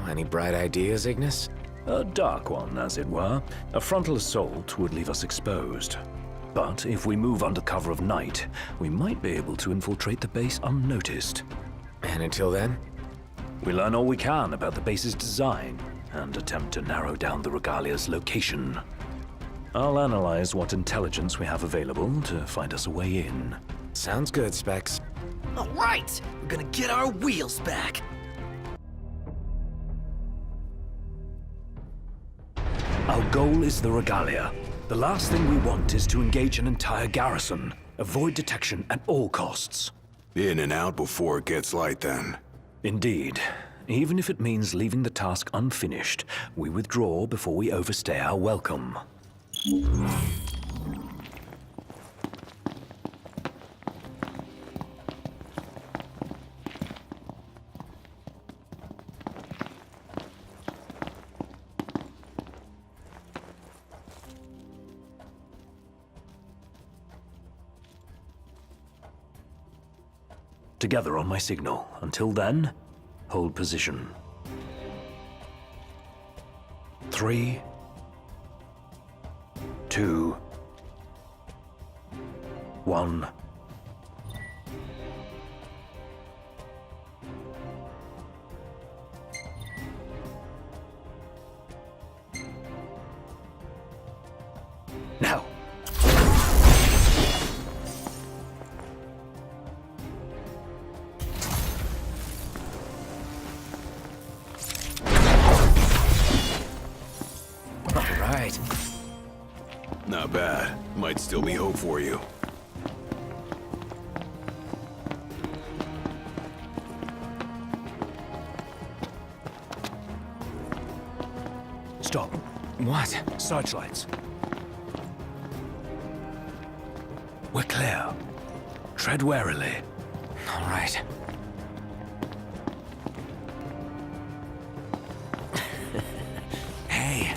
Any bright ideas, Ignis? A dark one, as it were. A frontal assault would leave us exposed. But if we move under cover of night, we might be able to infiltrate the base unnoticed. And until then? We learn all we can about the base's design, and attempt to narrow down the Regalia's location. I'll analyze what intelligence we have available to find us a way in. Sounds good, Specs. All right, we're gonna get our wheels back. Our goal is the Regalia. The last thing we want is to engage an entire garrison. Avoid detection at all costs. In and out before it gets light, then. Indeed. Even if it means leaving the task unfinished, we withdraw before we overstay our welcome. Together on my signal. Until then, hold position. 3, 2, 1. Now! Right. Not bad. Might still be hope for you. Stop. What? Searchlights. We're clear. Tread warily. All right. Hey.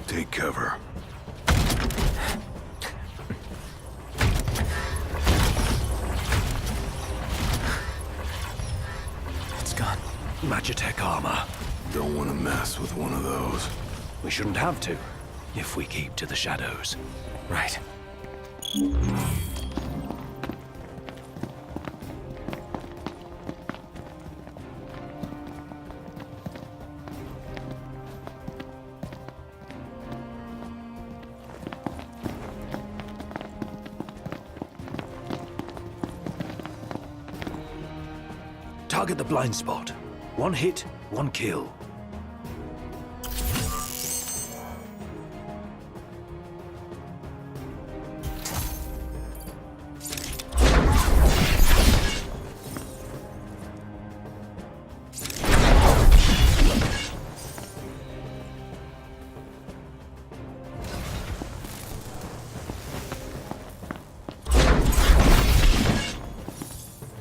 Take cover. It's gone. Magitech armor. Don't want to mess with one of those. We shouldn't have to, if we keep to the shadows. Right. Target the blind spot. One hit, one kill.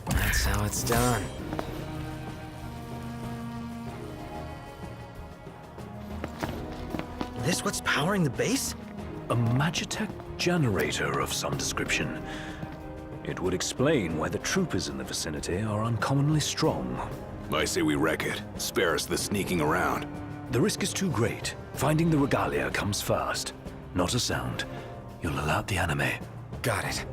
That's how it's done. This what's powering the base? A Magitech generator of some description. It would explain why the troopers in the vicinity are uncommonly strong. I say we wreck it. Spare us the sneaking around. The risk is too great. Finding the Regalia comes first. Not a sound. You'll alert the anime. Got it.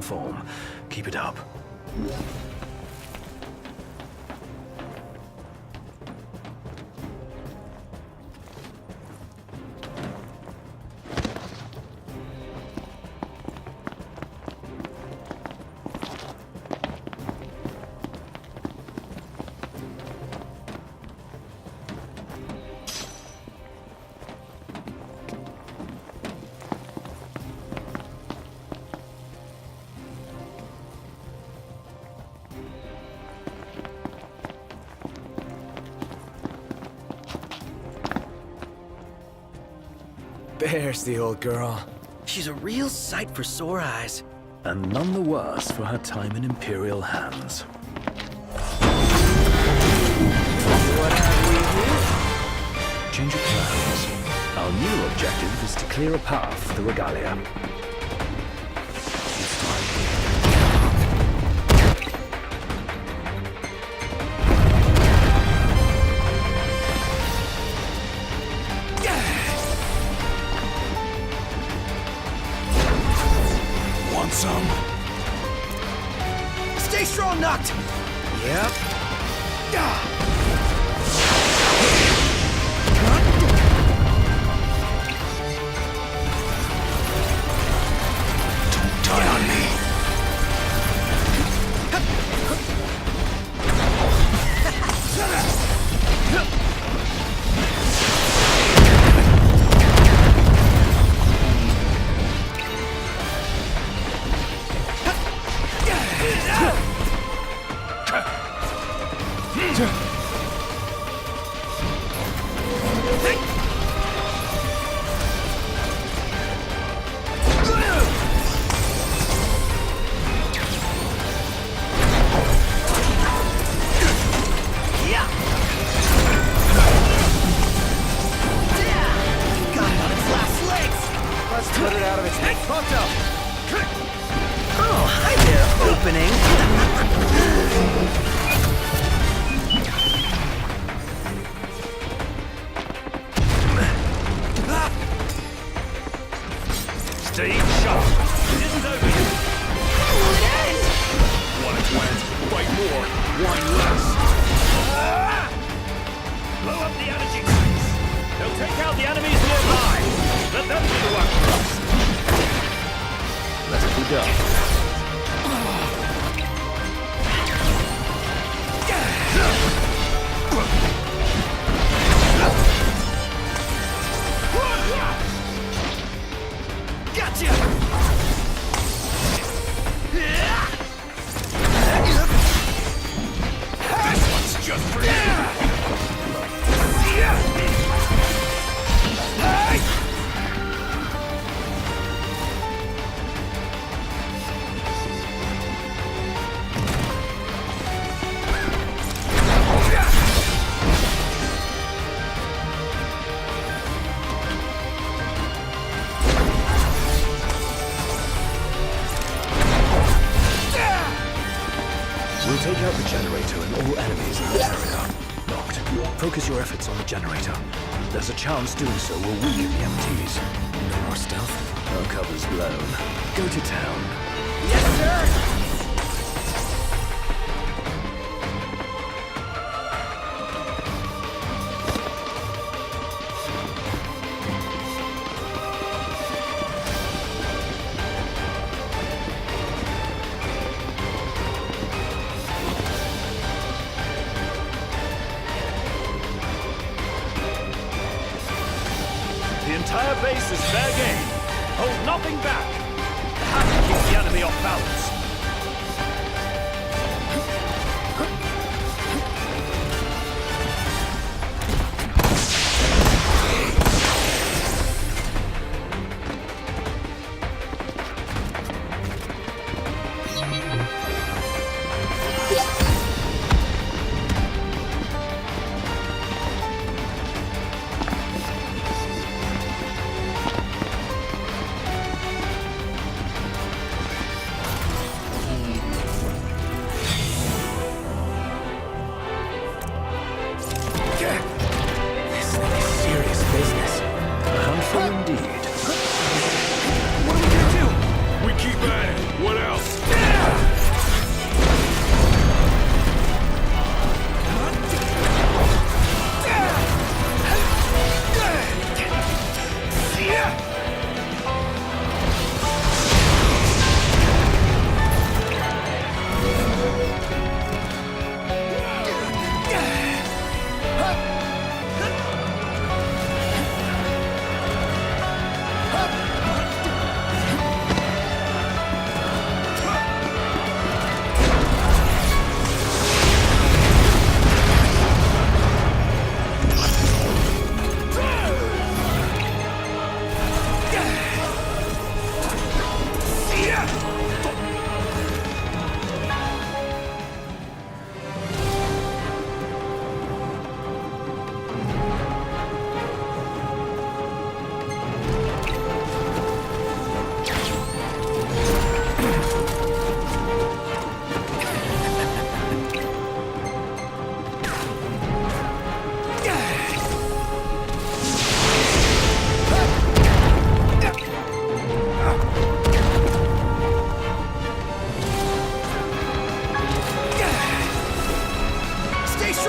form. Keep it up. There's the old girl. She's a real sight for sore eyes. And none the worse for her time in Imperial hands. What have we here? Change of plans. Our new objective is to clear a path for the Regalia. It's time. Want some? Stay strong, Noct! Yep. Die on me. Got it on its last legs! Let's put it out of its fucked up. Oh, hi there, opening. Stay sharp. It isn't over yet. Want it went? Fight more. Whine less. Blow up the energy tanks. They'll take out the enemies nearby. Let them do the work first. Let it be done. Gotcha! This one's just for you. We'll take out the generator and all enemies in this area. Noct, focus your efforts on the generator. There's a chance doing so will weaken the MTs. No more stealth? Our cover's blown. Go to town. Yes, sir! The entire base is fair game. Hold nothing back. Have to keep the enemy off balance.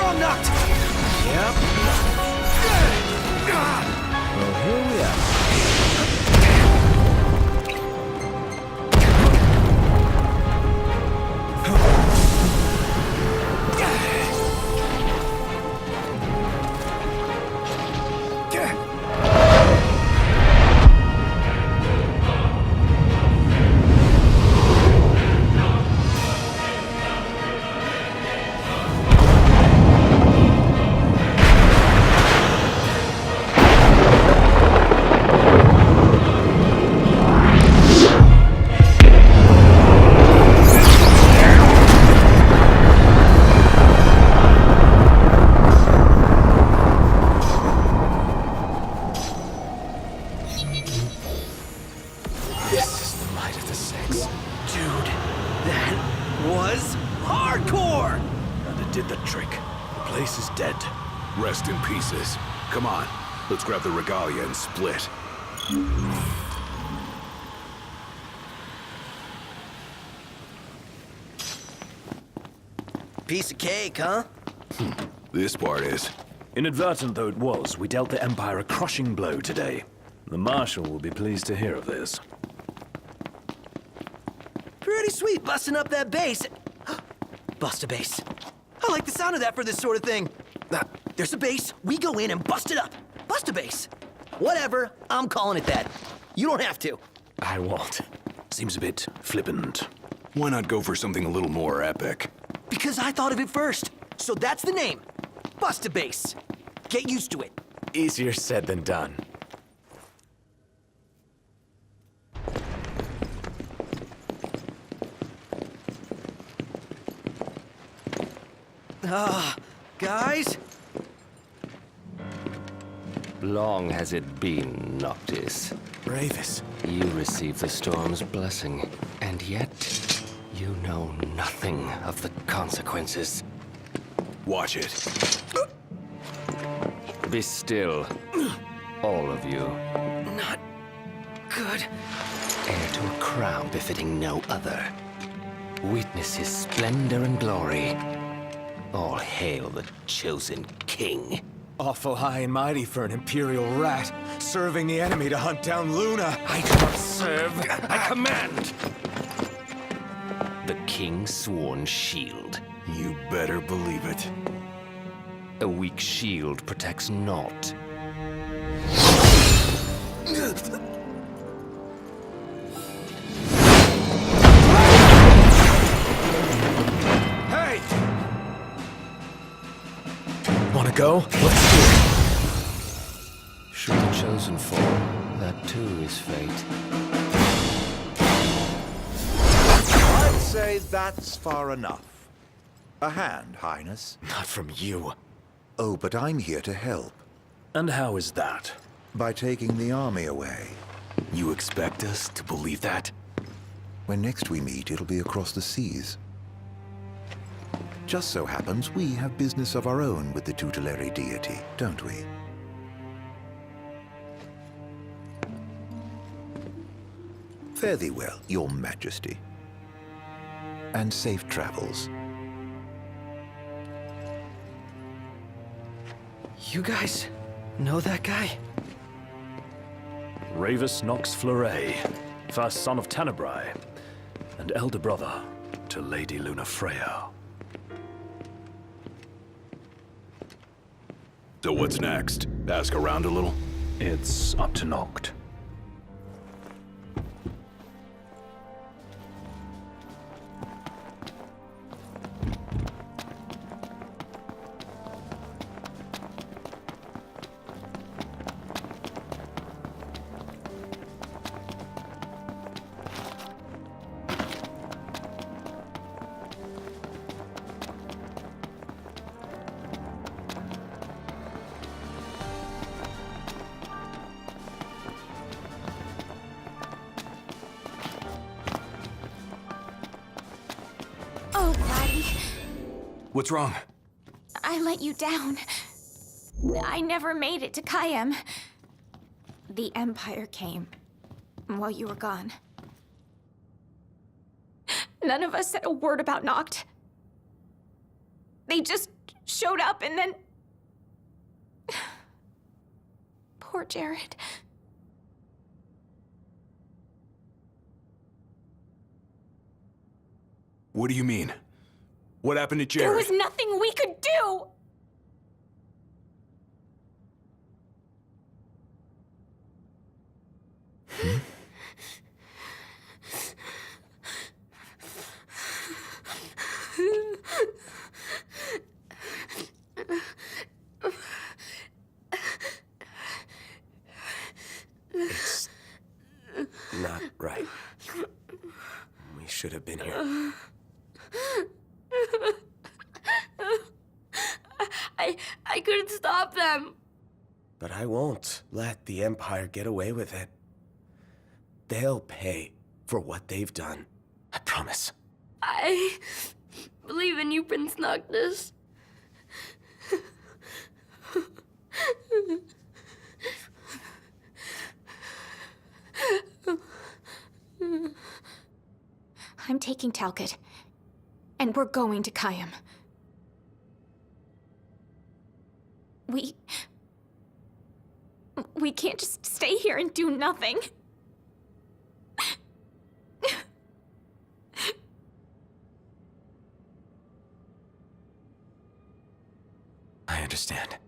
strong, Noct! Yep. Well, here we are. This is the might of the Six. Dude, that was hardcore! And it did the trick. The place is dead. Rest in pieces. Come on, let's grab the regalia and split. Piece of cake, huh? This part is. Inadvertent though it was, we dealt the Empire a crushing blow today. The Marshal will be pleased to hear of this. Pretty sweet busting up that base. Bust a base. I like the sound of that for this sort of thing. There's a base, we go in and bust it up. Bust a base. Whatever, I'm calling it that. You don't have to. I won't. Seems a bit flippant. Why not go for something a little more epic? Because I thought of it first. So that's the name. Bust a base. Get used to it. Easier said than done. Guys? Long has it been, Noctis. Ravis. You receive the storm's blessing, and yet you know nothing of the consequences. Watch it. Be still, all of you. Not good. Heir to a crown befitting no other. Witness his splendor and glory. All hail the chosen king. Awful high and mighty for an Imperial rat, serving the enemy to hunt down Luna. I do not serve, I command! The king's sworn shield. You better believe it. A weak shield protects naught. Hey! Wanna go? Let's do it. Should the chosen fall, that too is fate. I'd say that's far enough. A hand, Highness. Not from you. Oh, but I'm here to help. And how is that? By taking the army away. You expect us to believe that? When next we meet, it'll be across the seas. Just so happens we have business of our own with the tutelary deity, don't we? Fare thee well, your majesty. And safe travels. You guys know that guy? Ravus Nox Fleuret, first son of Tenebrae, and elder brother to Lady Lunafreya. So what's next? Ask around a little? It's up to Noct. Oh, Buddy, What's wrong? I let you down. I never made it to Kayem. The Empire came while you were gone. None of us said a word about Noct. They just showed up and then... Poor Jared. What do you mean? What happened to Jared? There was nothing we could do! It's not right. We should have been here. I couldn't stop them. But I won't let the Empire get away with it. They'll pay for what they've done. I promise. I believe in you, Prince Noctis. I'm taking Talcott, and we're going to Kayam. We can't just stay here and do nothing. I understand.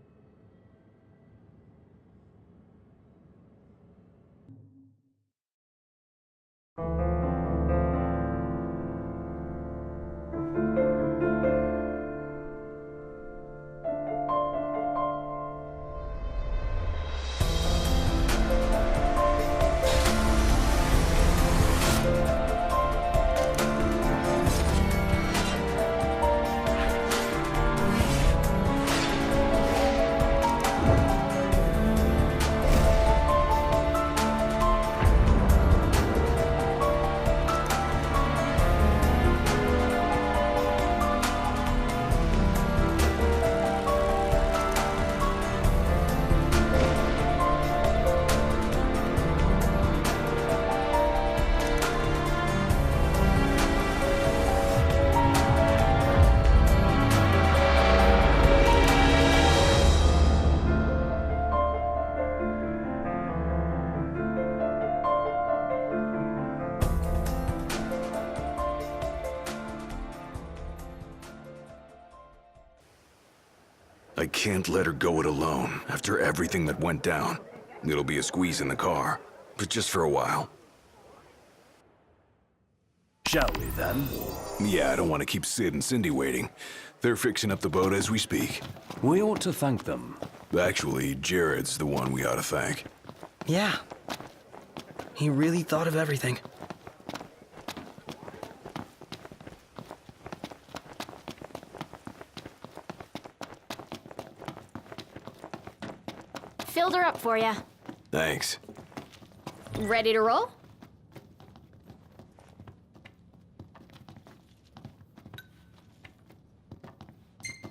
I can't let her go it alone after everything that went down. It'll be a squeeze in the car, but just for a while. Shall we, then? Yeah, I don't want to keep Sid and Cindy waiting. They're fixing up the boat as we speak. We ought to thank them. Actually, Jared's the one we ought to thank. Yeah. He really thought of everything. Filled her up for ya. Thanks. Ready to roll?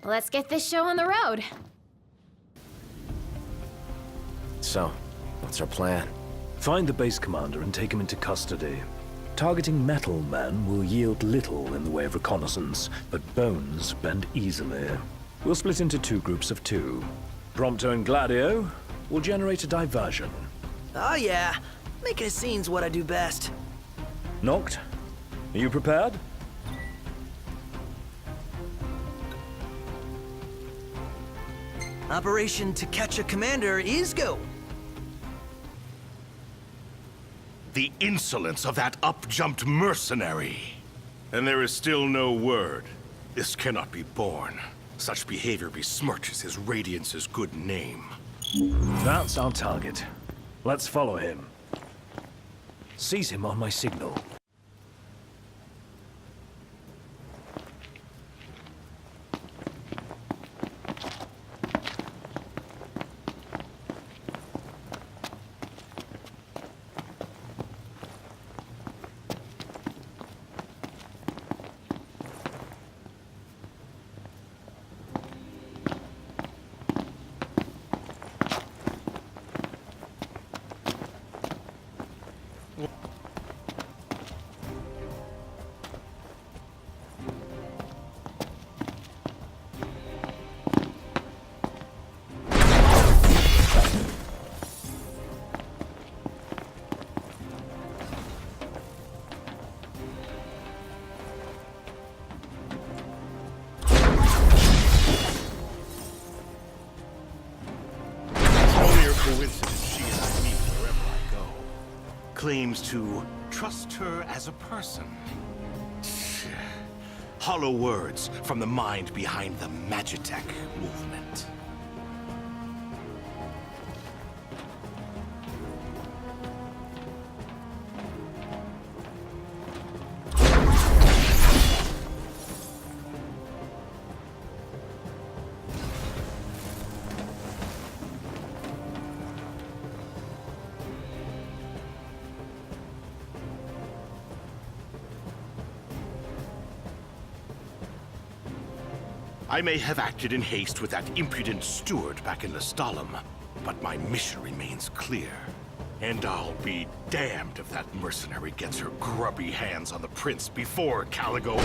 Let's get this show on the road. So, what's our plan? Find the base commander and take him into custody. Targeting metal men will yield little in the way of reconnaissance, but bones bend easily. We'll split into 2 groups of 2. Prompto and Gladio will generate a diversion. Oh yeah, making a scene's what I do best. Noct, are you prepared? Operation To Catch a Commander is go. The insolence of that up-jumped mercenary. And there is still no word. This cannot be borne. Such behavior besmirches his Radiance's good name. That's our target. Let's follow him. Seize him on my signal. coincidence she and I meet wherever I go. Claims to trust her as a person. Hollow words from the mind behind the Magitech movement. I may have acted in haste with that impudent steward back in Lestalem, but my mission remains clear. And I'll be damned if that mercenary gets her grubby hands on the prince before Caligo.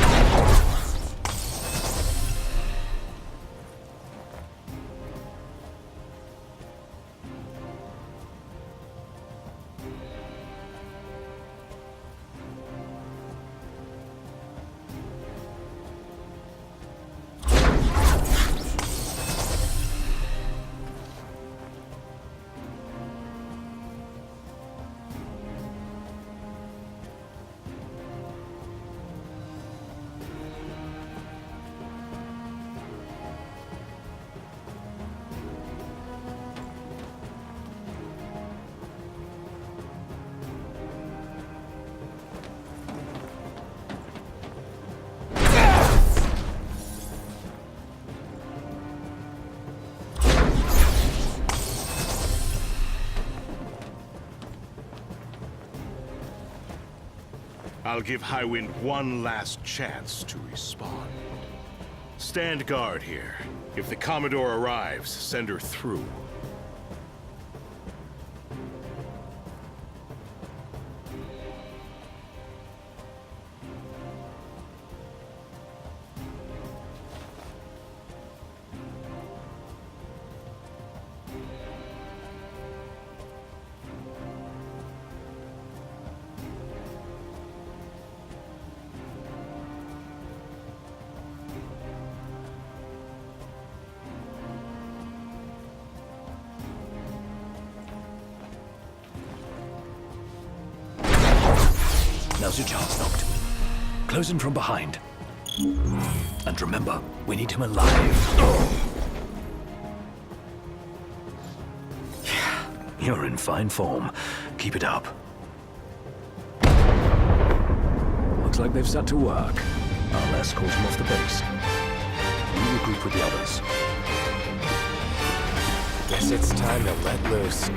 I'll give Highwind one last chance to respond. Stand guard here. If the Commodore arrives, send her through. Now's your chance, Noct. Close in from behind. And remember, we need him alive. Yeah, you're in fine form. Keep it up. Looks like they've set to work. Our last calls them off the base. You regroup with the others. Guess it's time to let loose.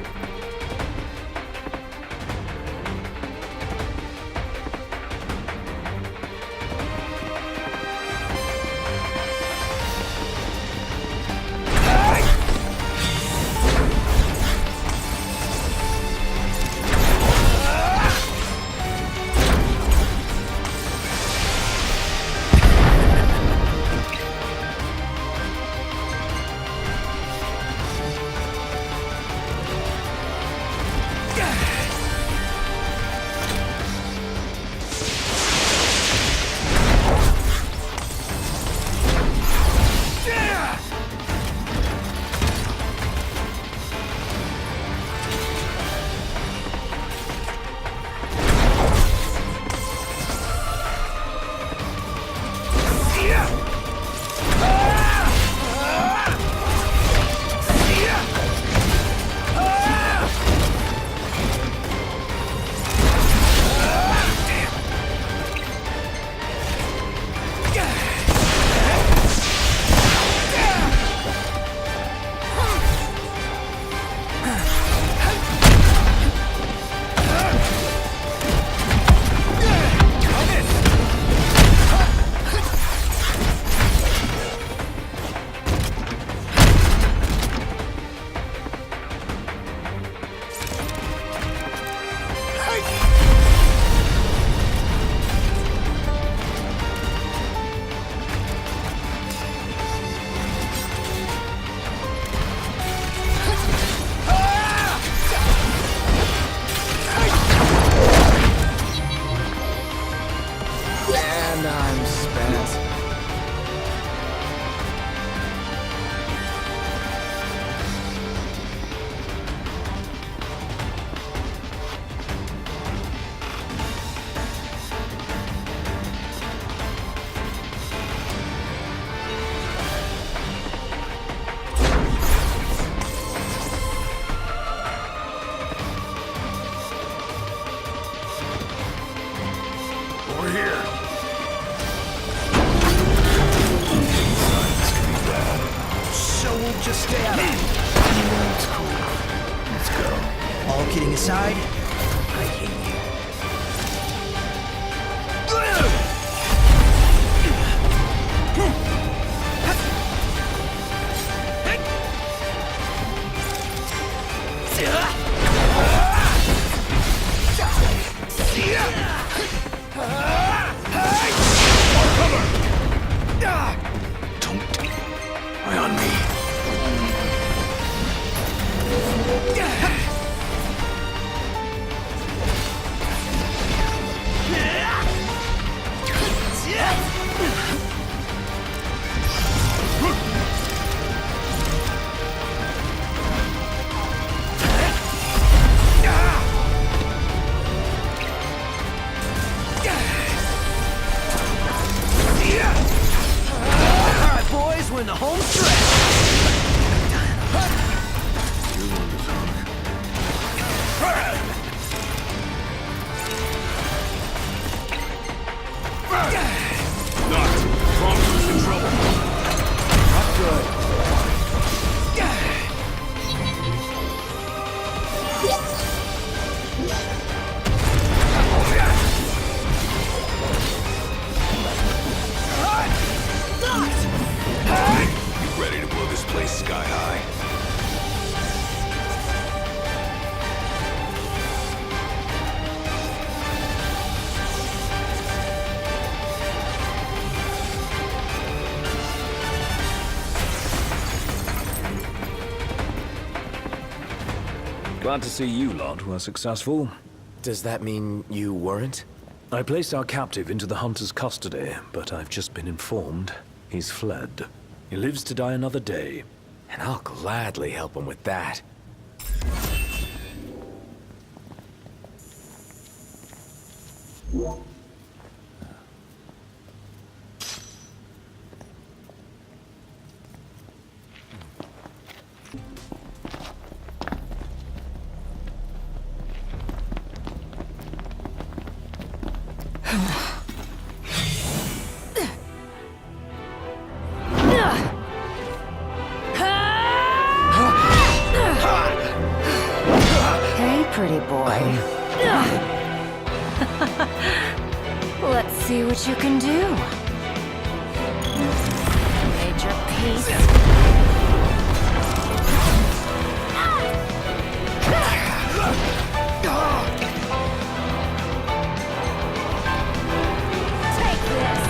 just stay out of it. It's cool. Let's go. All kidding aside, I hate you. Don't eye on me. All right, boys, we're in the home stretch. Not. Prompter's in trouble. Not good. You ready to blow this place sky high? Glad to see you lot were successful. Does that mean you weren't? I placed our captive into the hunter's custody, but I've just been informed he's fled. He lives to die another day. And I'll gladly help him with that. Hey, pretty boy. Let's see what you can do. Made your peace. Take this.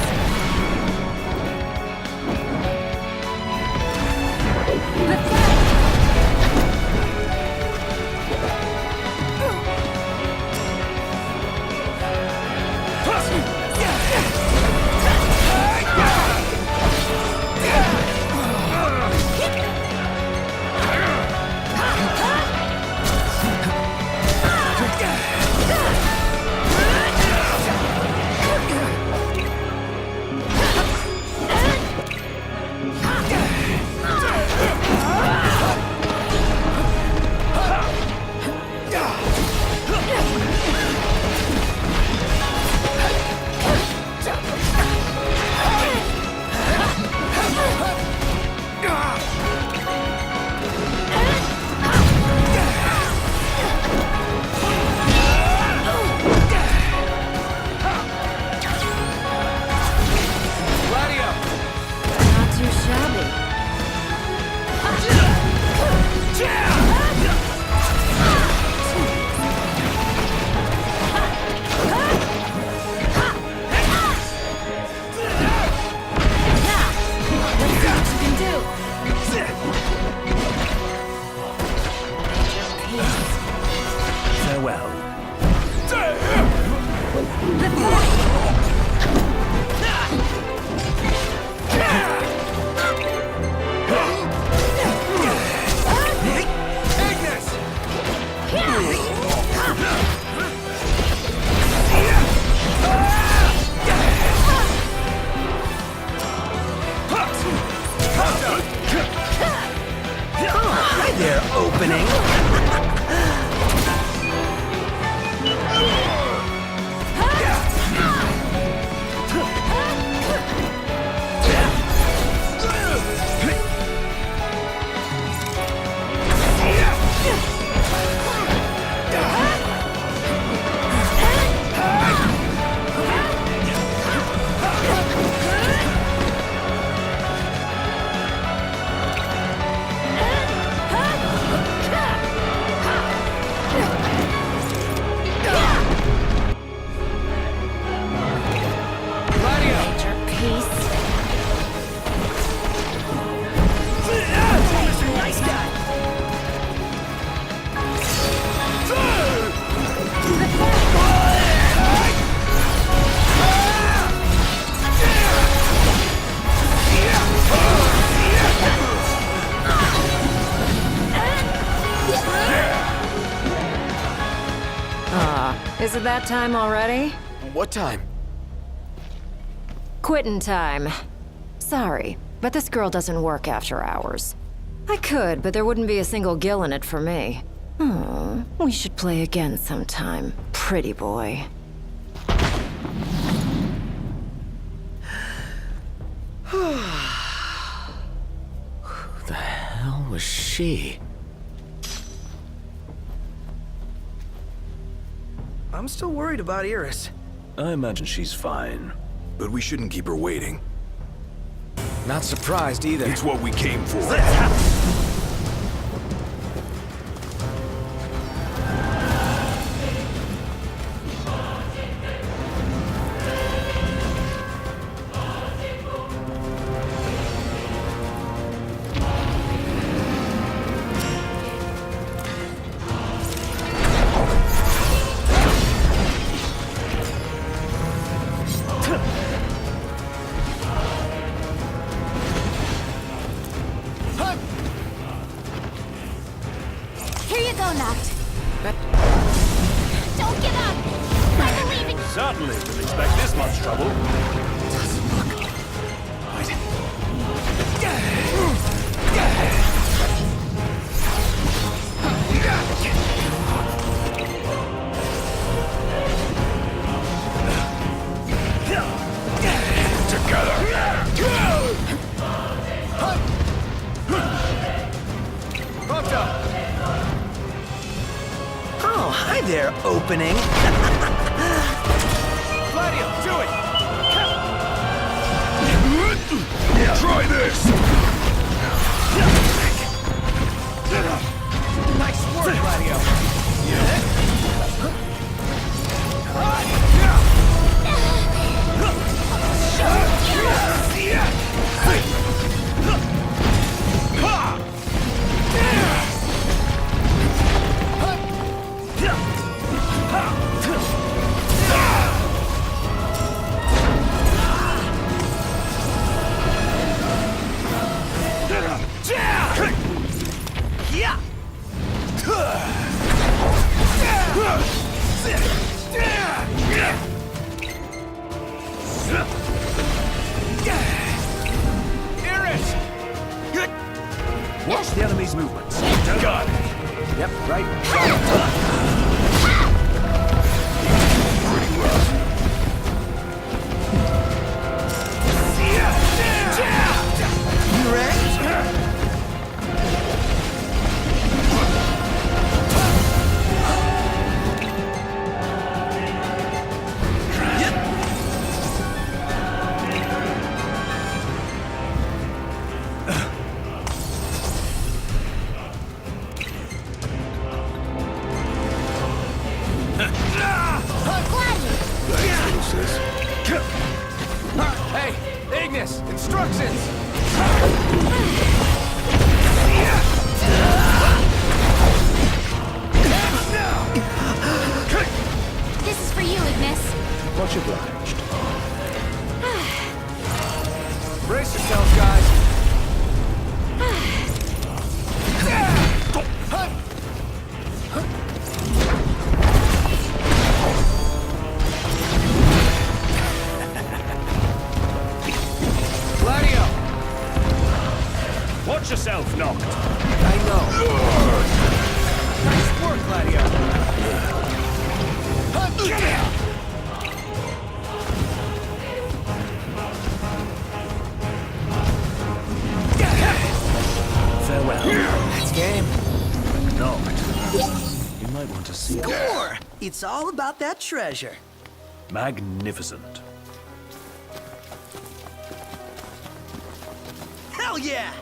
Is it that time already? What time? Quitting time. Sorry, but this girl doesn't work after hours. I could, but there wouldn't be a single gill in it for me. Oh, we should play again sometime, pretty boy. Who the hell was she? I'm still worried about Iris. I imagine she's fine. But we shouldn't keep her waiting. Not surprised either. It's what we came for. Here you go, Noct. Don't give up! I believe in you! Certainly didn't expect this much trouble. Oh, hi there, opening. Gladio, do it! Try this! Nice work, Gladio. Iris! Watch the enemy's movements. Got it. Yep, right. Pretty rough. You ready? Hey, Ignis, instructions! This is for you, Ignis. Much obliged. Brace yourselves, guys. Gladio! Watch yourself, Noct. I know. Nice work, Gladio. Farewell. That's game. Noct. You might want to see it. Score! It's all about that treasure. Magnificent. Hell yeah!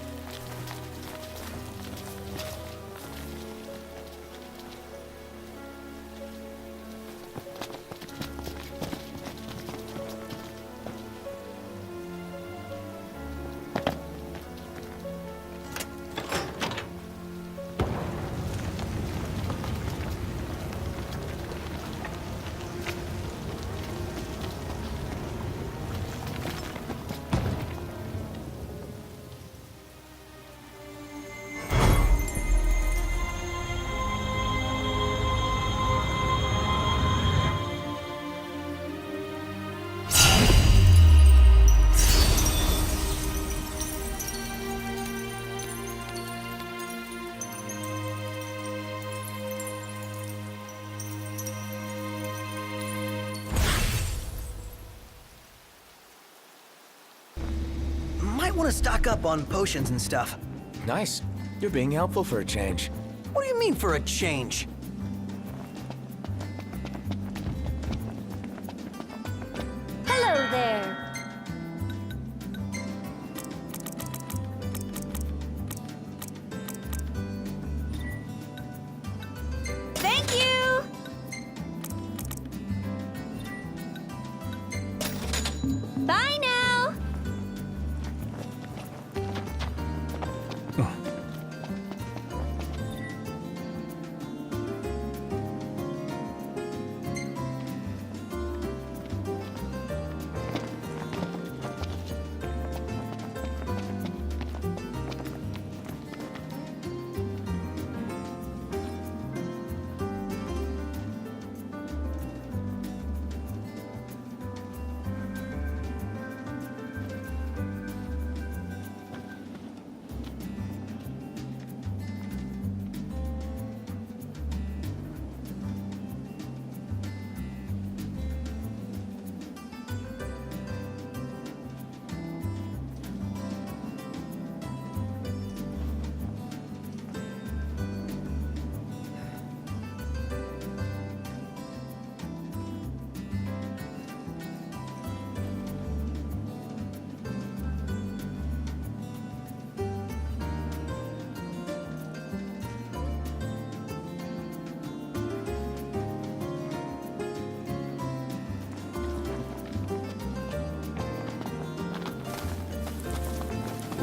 Might want to stock up on potions and stuff. Nice. You're being helpful for a change. What do you mean for a change? Hello there. Thank you! Bye now!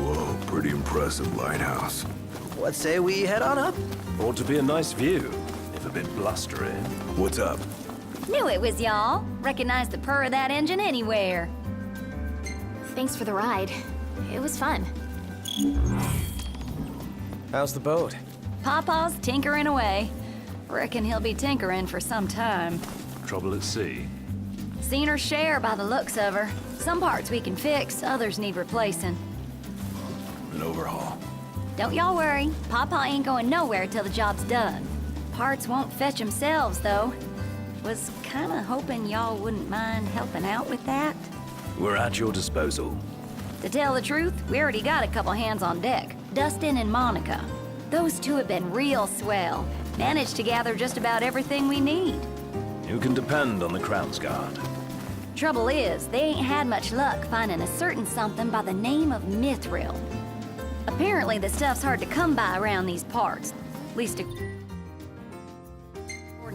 Whoa, pretty impressive lighthouse. What say we head on up? Ought to be a nice view, if a bit blustery. What's up? Knew it was y'all. Recognize the purr of that engine anywhere. Thanks for the ride. It was fun. How's the boat? Papa's tinkering away. Reckon he'll be tinkering for some time. Trouble at sea. Seen her share by the looks of her. Some parts we can fix, others need replacing. An overhaul. Don't y'all worry. Papa ain't going nowhere till the job's done. Parts won't fetch themselves, though. Was kinda hoping y'all wouldn't mind helping out with that. We're at your disposal. To tell the truth, we already got a couple hands on deck. Dustin and Monica. Those two have been real swell. Managed to gather just about everything we need. You can depend on the Crown's Guard. Trouble is, they ain't had much luck finding a certain something by the name of Mithril. Apparently the stuff's hard to come by around these parts. At least according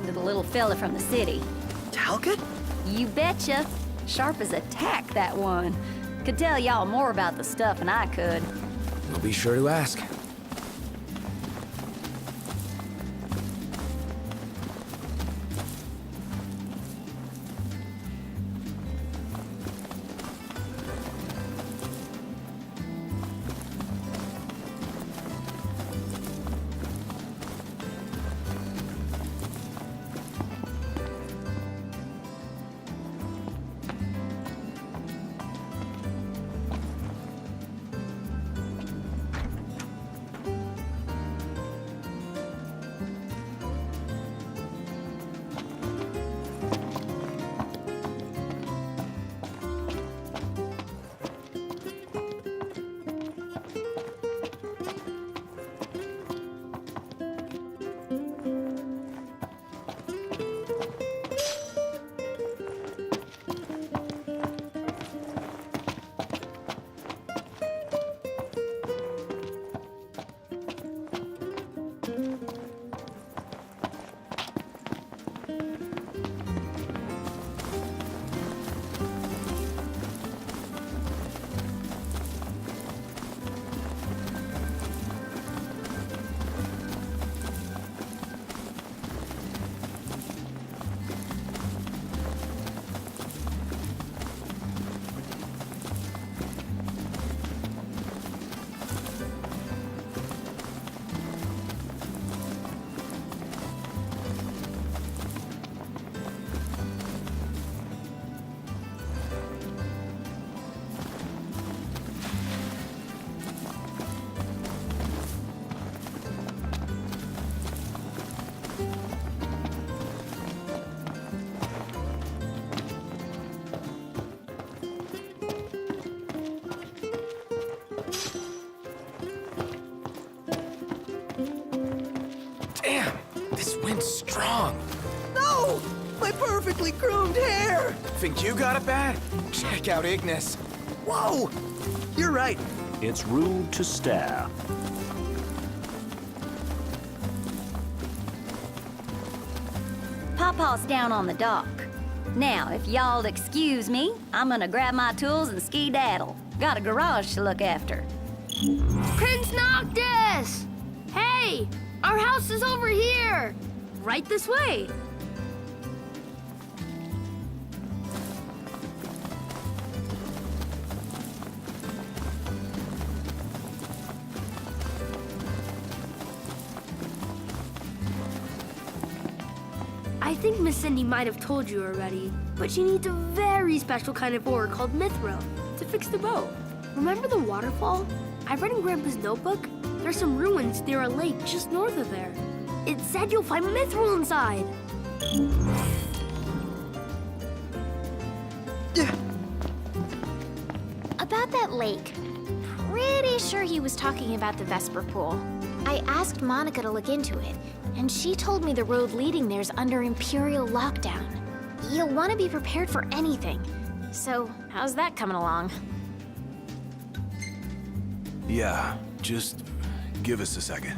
to the little fella from the city. Talcott? You betcha. Sharp as a tack, that one. Could tell y'all more about the stuff than I could. We'll be sure to ask. Damn, this wind's strong. No! My perfectly groomed hair! Think you got it bad? Check out Ignis. Whoa! You're right. It's rude to stare. Pawpaw's down on the dock. Now, if y'all'd excuse me, I'm gonna grab my tools and ski-daddle. Got a garage to look after. Prince Noctis! Hey! Our house is over here! Right this way. I think Miss Cindy might have told you already, but she needs a very special kind of ore called mithril to fix the boat. Remember the waterfall? I read in Grandpa's notebook. There's some ruins near a lake just north of there. It said you'll find mithril inside. About that lake. Pretty sure he was talking about the Vesper Pool. I asked Monica to look into it, and she told me the road leading there's under Imperial lockdown. You'll want to be prepared for anything. So, how's that coming along? Yeah, just give us a second.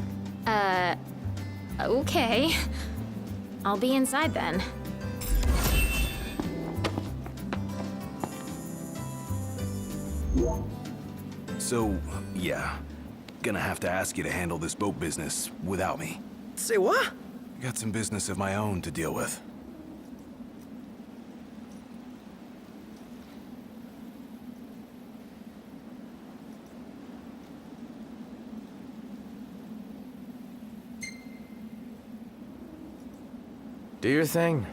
Okay. I'll be inside then. So, yeah. Gonna have to ask you to handle this boat business without me. Say what? Got some business of my own to deal with. Do your thing.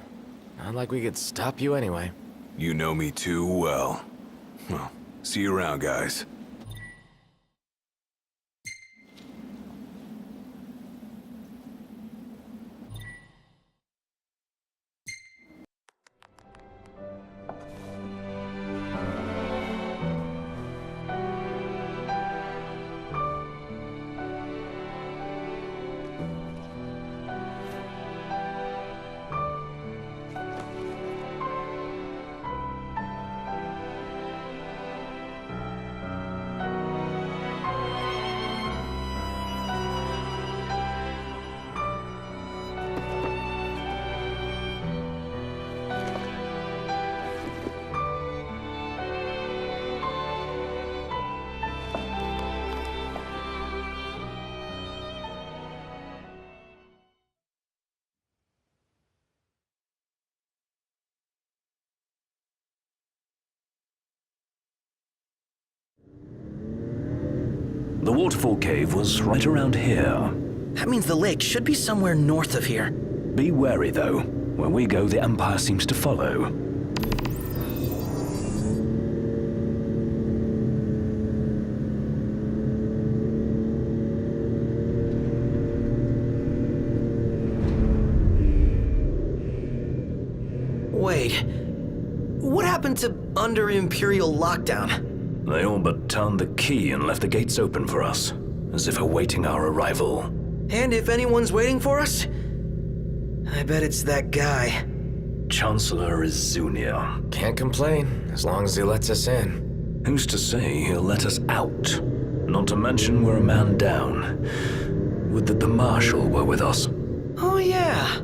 Not like we could stop you anyway. You know me too well. Well, see you around, guys. The waterfall cave was right around here. That means the lake should be somewhere north of here. Be wary, though. Where we go, the Empire seems to follow. Wait. What happened to under Imperial lockdown? They all but turned the key and left the gates open for us, as if awaiting our arrival. And if anyone's waiting for us, I bet it's that guy. Chancellor Izunia. Can't complain, as long as he lets us in. Who's to say he'll let us out? Not to mention we're a man down. Would that the Marshal were with us. Oh yeah.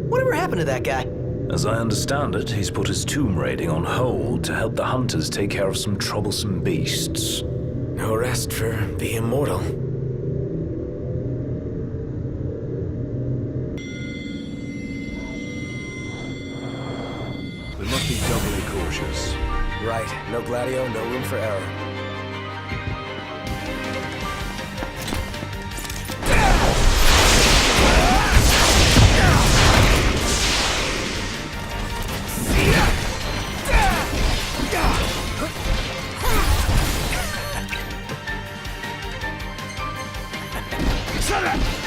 Whatever happened to that guy? As I understand it, he's put his tomb raiding on hold to help the hunters take care of some troublesome beasts. No rest for the immortal. We must be doubly cautious. Right, no Gladio, no room for error. Shut up!